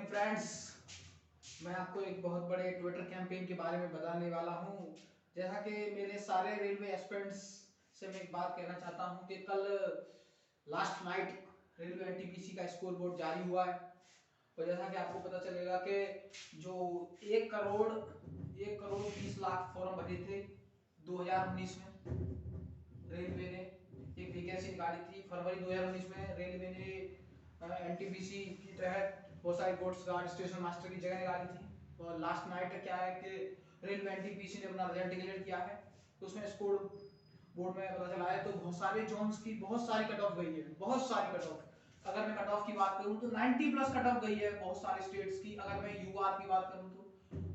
Friends, मैं आपको एक बहुत बड़े ट्विटर कैंपेन के बारे में बताने वाला हूं। जैसा कि मेरे सारे रेलवे एस्पिरेंट्स से मैं एक बात कहना चाहता हूं कि कल लास्ट नाइट रेलवे एनटीपीसी का स्कोर बोर्ड जारी हुआ है और जैसा कि आपको पता चलेगा कि जो 1 करोड़ 20 लाख फॉर्म भरे थे 2019 में रेलवे ने एक वैकेंसी निकाली थी। फरवरी 2019 में रेलवे ने एनटीपीसी के तहत बहुत सारे कोर्ट्स गार्ड स्टेशन मास्टर की जगह निकाली थी और लास्ट नाइट क्या है कि रेलवे एनटीपीसी ने अपना रिजल्ट डिक्लेयर किया है। तो उसमें स्कोर बोर्ड में पता चला है तो बहुत सारे जोन्स की बहुत सारी कट ऑफ गई है, बहुत सारी कट ऑफ। अगर मैं कट ऑफ की बात करूं तो 90 प्लस कट ऑफ गई है बहुत सारे स्टेट्स की। अगर मैं यूआर की बात करूं तो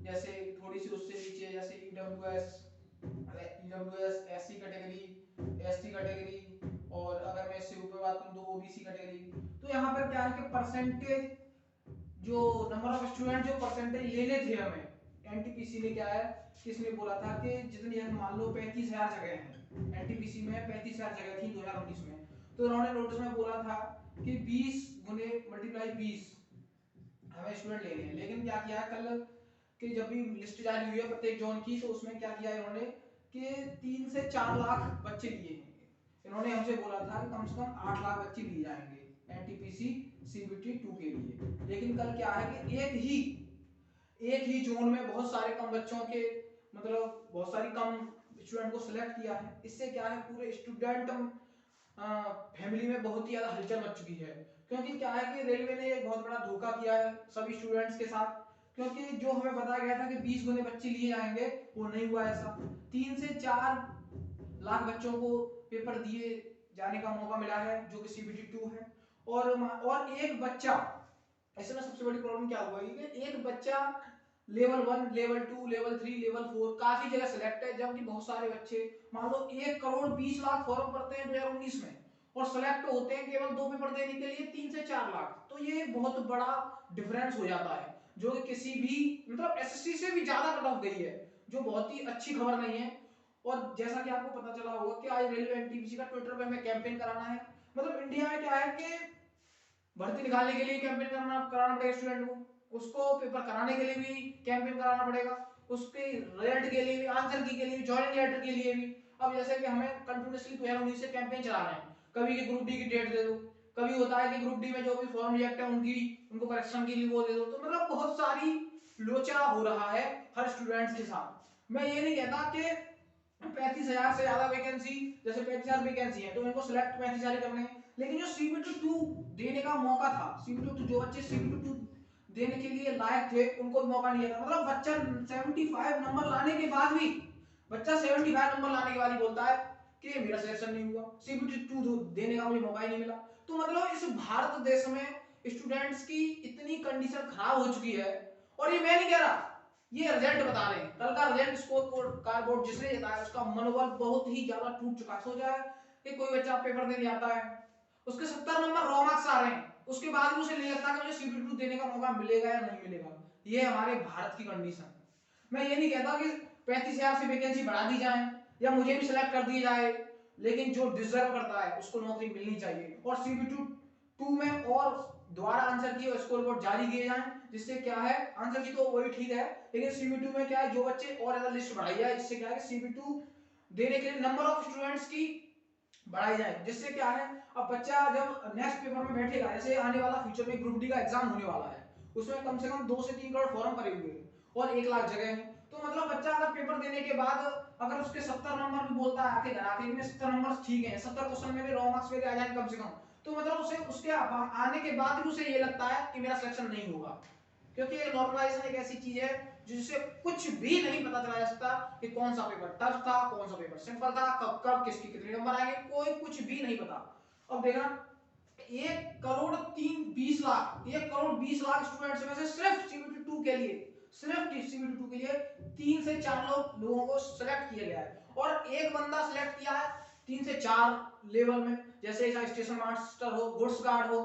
जैसे थोड़ी सी उससे नीचे जैसे EWS, SC category, ST category और अगर मैं इससे ऊपर बात करूं तो ओबीसी कैटेगरी। तो यहाँ पर क्या है कि परसेंटेज जो नंबर ऑफ स्टूडेंट जो परसेंटेज लेने थे हमें, एनटीपीसी ने क्या है किसने बोला था कि जितनी मान लो 35,000 जगह हैं एनटीपीसी में, 35,000 जगह थी 2019 में। तो उन्होंने नोटिस में बोला था कि 20 गुने मल्टीप्लाई 20 हमें स्टूडेंट लेने हैं। लेकिन क्या किया कल कि जब भी लिस्ट जारी हुई है प्रत्येक जोन की तो उसमें क्या किया इन्होंने कि 3 से 4 लाख बच्चे लिए हैं। इन्होंने हमसे बोला था कि कम से कम 8 लाख बच्चे लिए जाएंगे एनटीपीसी सीबीटी 2 के लिए। लेकिन कल क्या है कि एक ही जोन में बहुत सारे कम बच्चों के मतलब बहुत सारी कम स्टूडेंट को सिलेक्ट किया है। इससे क्या है पूरे स्टूडेंट फैमिली में बहुत ही ज्यादा हलचल मच चुकी है। क्योंकि क्या है कि रेलवे ने एक बहुत बड़ा धोखा किया है सभी स्टूडेंट्स के साथ। क्योंकि जो हमें बताया गया था कि 20 गुने बच्चे लिए जाएंगे वो नहीं हुआ ऐसा। 3 से 4 लाख बच्चों को पेपर दिए जाने का मौका मिला है जो कि सीबीटी 2 है। और एक बच्चा, इसमें सबसे बड़ी प्रॉब्लम क्या हुआ है कि एक बच्चा लेवल 1, लेवल 2, लेवल 3, लेवल 4 काफी जगह सिलेक्ट है, जबकि बहुत सारे बच्चे मान लो 1 करोड़ 20 लाख फॉर्म भरते हैं 2019 में और सिलेक्ट होते हैं केवल 2 पेपर देने के लिए 3 से 4 लाख। तो ये बहुत बड़ा डिफरेंस हो जाता है जो कि किसी भी मतलब एसएससी से भी ज्यादा कट ऑफ गई है, जो बहुत ही अच्छी खबर नहीं है। और जैसा कि आपको पता चला होगा कि आज रेलवे एनटीपीसी का ट्विटर पे हमें कैंपेन कराना है। मतलब इंडिया में क्या है कि भर्ती निकालने के लिए कैंपेन कराना पड़ेगा स्टूडेंट को, उसको पेपर कराने के लिए भी कैंपेन कराना पड़ेगा, उसके रिजल्ट के लिए भी, आंसर की के लिए भी, ज्वाइनिंग लेटर के लिए भी। अब जैसे कि हमें कंटिन्यूअसली 2019 से कैंपेन चला रहे हैं, कभी कि ग्रुप डी की डेट दे दो, कभी होता है कि ग्रुप डी में जो भी फॉर्म रिजेक्ट है उनको करेक्शन के लिए वो दे दो। तो मतलब बहुत सारी लोचा हो रहा है हर स्टूडेंट के साथ। मैं ये नहीं कहता कि 35,000 से ज्यादा वैकेंसी, जैसे 35,000 वैकेंसी है तो इनको सिलेक्ट 35,000 करने हैं। लेकिन जो सीबीटी 2 देने का मौका था, सीबीटी 2 जो बच्चे सीबीटी 2 देने के लिए लायक थे उनको मौका नहीं था। मतलब बच्चा 75 नंबर लाने के बाद भी, बच्चा 75 नंबर लाने के बाद ही बोलता है कि मेरा सिलेक्शन नहीं हुआ, सीबीटी 2 देने का मुझे मौका ही नहीं मिला। तो मतलब इस भारत देश में स्टूडेंट्स की इतनी कंडीशन खराब हो चुकी है। और ये मैं नहीं कह रहा, ये रिजल्ट बता रहे हैं, कल का रिजल्ट स्कोर कार्ड बोर्ड जिसने जताया उसका मनोबल बहुत ही ज्यादा टूट चुका है। सोचा है कि कोई बच्चा पेपर देने आता है, उसके 70 नंबर रॉ मार्क्स आ रहे हैं, उसके बाद भी उसे नहीं लगता कि मुझे सीबीटी 2 देने का मौका मिलेगा या नहीं मिलेगा। ये हमारे भारत की कंडीशन है। मैं ये नहीं कहता कि 35,000 से वैकेंसी बढ़ा दी जाए या मुझे भी सिलेक्ट कर दिया जाए, लेकिन जो डिजर्व करता है उसको नौकरी मिलनी चाहिए। और सीबीटी 2 में और दोबारा आंसर की और स्कोर बोर्ड जारी किए जाएं, जिससे क्या है आंसर की तो वही ठीक है, लेकिन सीबीटी में क्या है जो बच्चे और ज्यादा लिस्ट बढ़ाई जाए, जिससे क्या है सीबीटी देने के लिए नंबर ऑफ स्टूडेंट्स की बढ़ाई जाए। जिससे क्या है अब बच्चा जब नेक्स्ट पेपर में बैठेगा, जैसे आने वाला फ्यूचर में ग्रुप डी का एग्जाम होने वाला है, उसमें कम से कम 2 से 3 करोड़ फॉर्म भरे हुए हैं और 1 लाख जगह है। तो मतलब बच्चा अगर पेपर देने के बाद अगर उसके 70 नंबर भी बोलता है आके घर आके में 70 नंबर ठीक है, 70 क्वेश्चन में भी रॉ मार्क्स मेरे आ जाए कम से कम, तो मतलब उसे उसके आने के बाद भी उसे ये लगता है कि मेरा सिलेक्शन नहीं होगा। क्योंकि एक नॉर्मलाइजेशन एक ऐसी चीज है जिससे कुछ भी नहीं पता चला जा सकता कि कौन सा पेपर टफ था, कौन सा पेपर सिंपल था, कब कब किसकी कितने नंबर आएंगे, कोई कुछ भी नहीं पता। अब देखना 1 करोड़ 20 लाख, 1 करोड़ 20 लाख स्टूडेंट्स में से सिर्फ सीबीटी 2 के लिए, सिर्फ सीबीटी 2 के लिए 3 से 4 लोगों को सिलेक्ट किया गया है। और एक बंदा सिलेक्ट किया है 3 से 4 लेवल में, जैसे स्टेशन मास्टर हो, गुड्स गार्ड हो,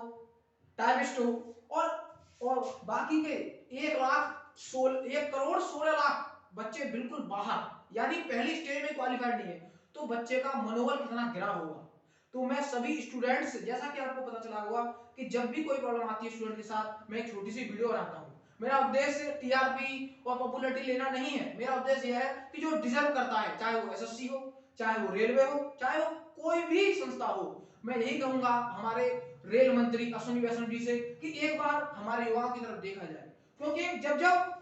टाइपिस्ट हो, और बाकी के 1 करोड़ 16 लाख बच्चे बिल्कुल बाहर, यानी पहली स्टेज में क्वालिफाइड नहीं है। तो बच्चे का मनोबल कितना गिरा होगा। तो मैं सभी स्टूडेंट्स, जैसा कि आपको पता चला होगा कि जब भी कोई प्रॉब्लम आती है स्टूडेंट के साथ, मैं एक छोटी सी वीडियो बनाता हूँ। मेरा उद्देश्य टीआरपी और पॉपुलैरिटी लेना नहीं है। मेरा उद्देश्य यह है कि जो डिजर्व करता है, चाहे वो एसएससी हो, चाहे वो रेलवे हो, चाहे वो कोई भी संस्था हो, मैं यही कहूंगा हमारे रेल मंत्री अश्विनी वैष्णव जी से कि एक बार हमारे युवाओं की तरफ देखा जाए, क्योंकि जब जब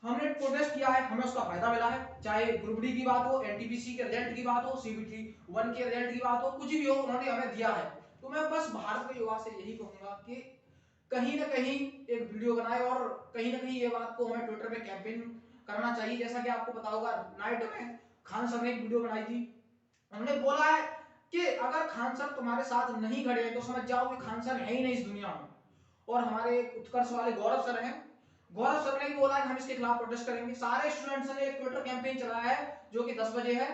हमने प्रोटेस्ट किया है हमें उसका फायदा मिला है। चाहे ग्रुप डी की बात हो, एनटीपीसी के रिजल्ट की बात हो, सीबीटी 1 के रिजल्ट की बात हो, कुछ भी हो, उन्होंने हमें दिया है। तो मैं बस भारत के युवा से यही कहूंगा कि कहीं ना कहीं एक वीडियो बनाए और कहीं ना कहीं ये बात को हमें ट्विटर पे कैंपेन करना चाहिए। जैसा कि आपको पता होगा नाइट में खान सर ने एक वीडियो बनाई थी, उन्होंने बोला है कि अगर खान सर तुम्हारे साथ नहीं खड़े हैं तो समझ जाओ कि खान सर है ही नहीं इस दुनिया में। और हमारे उत्कर्ष वाले गौरव सर हैं, गौरव सर ने भी बोला कि हम इसके खिलाफ प्रोटेस्ट करेंगे। सारे स्टूडेंट्स ने एक ट्विटर कैंपेन चलाया है जो कि 10 बजे है,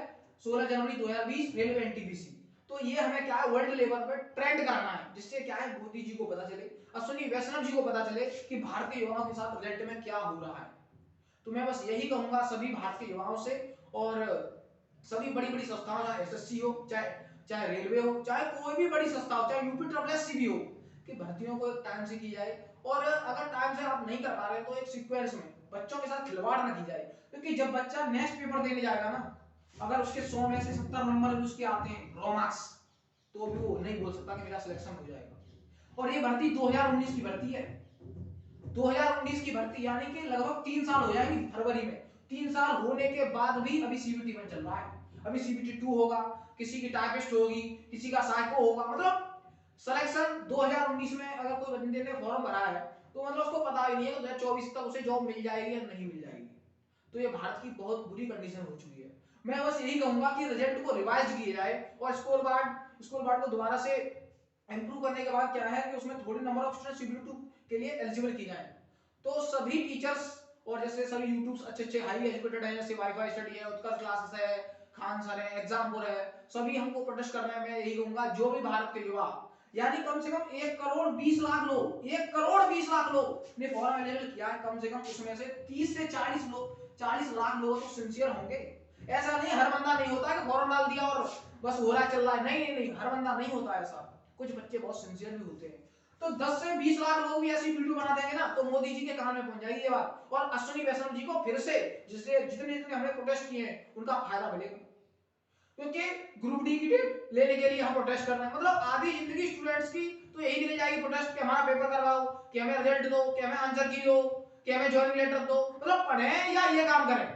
16 जनवरी 2020, रेलवे एनटीपीसी। तो ये हमें क्या है, वर्ल्ड लेवल पे ट्रेंड करना है, जिससे क्या है मोदी जी को पता चले, अश्विनी वैष्णव जी को पता चले कि भारतीय युवाओं के साथ रिजल्ट में क्या हो रहा है। तो मैं बस यही कहूंगा सभी भारतीय युवाओं से और सभी बड़ी बड़ी संस्थाओं, चाहे एसएससी हो, चाहे चाहे रेलवे हो, चाहे कोई भी बड़ी संस्था हो, चाहे यूपी ट्रिपल एससी भी हो, कि भर्तियों को टाइम से की जाए। और अगर टाइम से आप नहीं कर पा रहे तो एक सीक्वेंस में बच्चों के साथ खिलवाड़ ना की जाए, क्योंकि जब बच्चा नेक्स्ट पेपर देने जाएगा ना, अगर उसके 100 में से 70 नंबर भी उसके आते हैं रॉ मार्क्स, तो भी वो नहीं बोल सकता कि मेरा सिलेक्शन हो जाएगा। और ये भर्ती 2019 की भर्ती है, 2019 की भर्ती, यानी कि लगभग 3 साल हो जाएंगे फरवरी में। 3 साल होने के बाद भी अभी सीबीटी 1 चल रहा है, अभी सीबीटी 2 होगा, किसी की टाइपिस्ट होगी, किसी का साइको होगा। मतलब सिलेक्शन 2019 में अगर कोई बंदे ने फॉर्म भरा है तो मतलब उसको पता ही नहीं है कि 2024 तक उसे जॉब मिल जाएगी या नहीं मिल जाएगी। तो ये भारत की बहुत बुरी कंडीशन हो चुकी है। मैं बस यही कहूंगा कि रिजल्ट को रिवाइज किया जाए और स्कोर कार्ड को दोबारा से इंप्रूव करने के बाद क्या है कि उसमें थोड़ी नंबर ऑफ स्टूडेंट सीबीटी 2 के लिए एलिजिबल की जाए। तो सभी टीचर्स और जैसे सभी यूट्यूब्स अच्छे अच्छे हाई एजुकेटेड हैं, जैसे वाईफाई स्टडी है, उत्कर्ष क्लासेस है, खान सर है, एग्जामपुर है, सभी हमको प्रोटेस्ट करना है। मैं यही कहूंगा जो भी भारत के युवा, यानी कम से कम 1 करोड़ 20 लाख लोग, 1 करोड़ 20 लाख लोग ने फॉर्म एलिजिबल किया है, कम से कम उसमें से 30 से 40 लाख लोग तो सिंसियर होंगे। ऐसा नहीं हर बंदा नहीं होता कि फॉर्म डाल दिया और बस हो रहा चल रहा है, नहीं नहीं नहीं, हर बंदा नहीं होता ऐसा, कुछ बच्चे बहुत सिंसियर भी होते हैं। तो 10 से 20 लाख लोग भी ऐसी वीडियो बना देंगे ना तो मोदी जी के कान में पहुंच जाएगी ये बात, और अश्विनी वैष्णव जी को फिर से जिससे जितने जितने हमने प्रोटेस्ट किए हैं उनका फायदा मिलेगा। क्योंकि ग्रुप डी की डेट लेने के लिए हम प्रोटेस्ट कर रहे हैं, मतलब आधी जिंदगी स्टूडेंट्स की तो यही निकल जाएगी प्रोटेस्ट कि हमारा पेपर करवाओ, कि हमें रिजल्ट दो, कि हमें आंसर की दो, कि हमें ज्वाइनिंग लेटर दो। मतलब पढ़ें या ये काम करें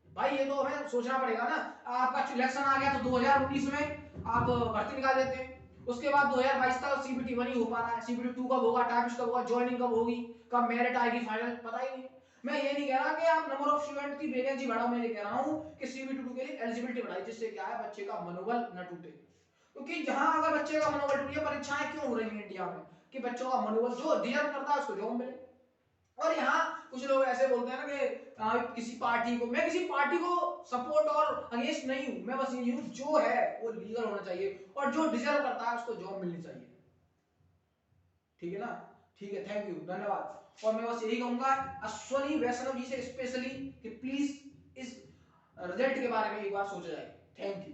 भाई, ये तो हमें सोचना पड़ेगा ना। आपका इलेक्शन आ गया तो 2019 में आप भर्ती निकाल देते हैं, उसके बाद 2022 तक सीबीटी 1 ही हो पा रहा है, सीबीटी 2 कब होगा, टाइपिस्ट कब होगा, ज्वाइनिंग कब होगी, कब मेरिट आएगी फाइनल, पता ही नहीं। मैं ये नहीं कह रहा कि आप नंबर ऑफ स्टूडेंट की वैकेंसी बढ़ाओ, मैं ये कह रहा हूं कि सीबीटी 2 के लिए एलिजिबिलिटी बढ़ाई, जिससे क्या है बच्चे का मनोबल न टूटे। क्योंकि जहां अगर बच्चे का मनोबल टूटे, परीक्षाएं क्यों हो रही है इंडिया में कि बच्चों का मनोबल जो डिजर्व करता है उसको जॉब मिले। और यहाँ कुछ लोग ऐसे बोलते हैं ना कि किसी पार्टी को, मैं किसी पार्टी को सपोर्ट और अगेंस्ट नहीं हूं, मैं बस ये हूं जो है वो लीगल होना चाहिए और जो डिजर्व करता है उसको जॉब मिलनी चाहिए। ठीक है ना, ठीक है, थैंक यू, धन्यवाद। और मैं बस यही कहूंगा अश्विनी वैष्णव जी से स्पेशली कि प्लीज इस रिजल्ट के बारे में एक बार सोचा जाए। Thank you.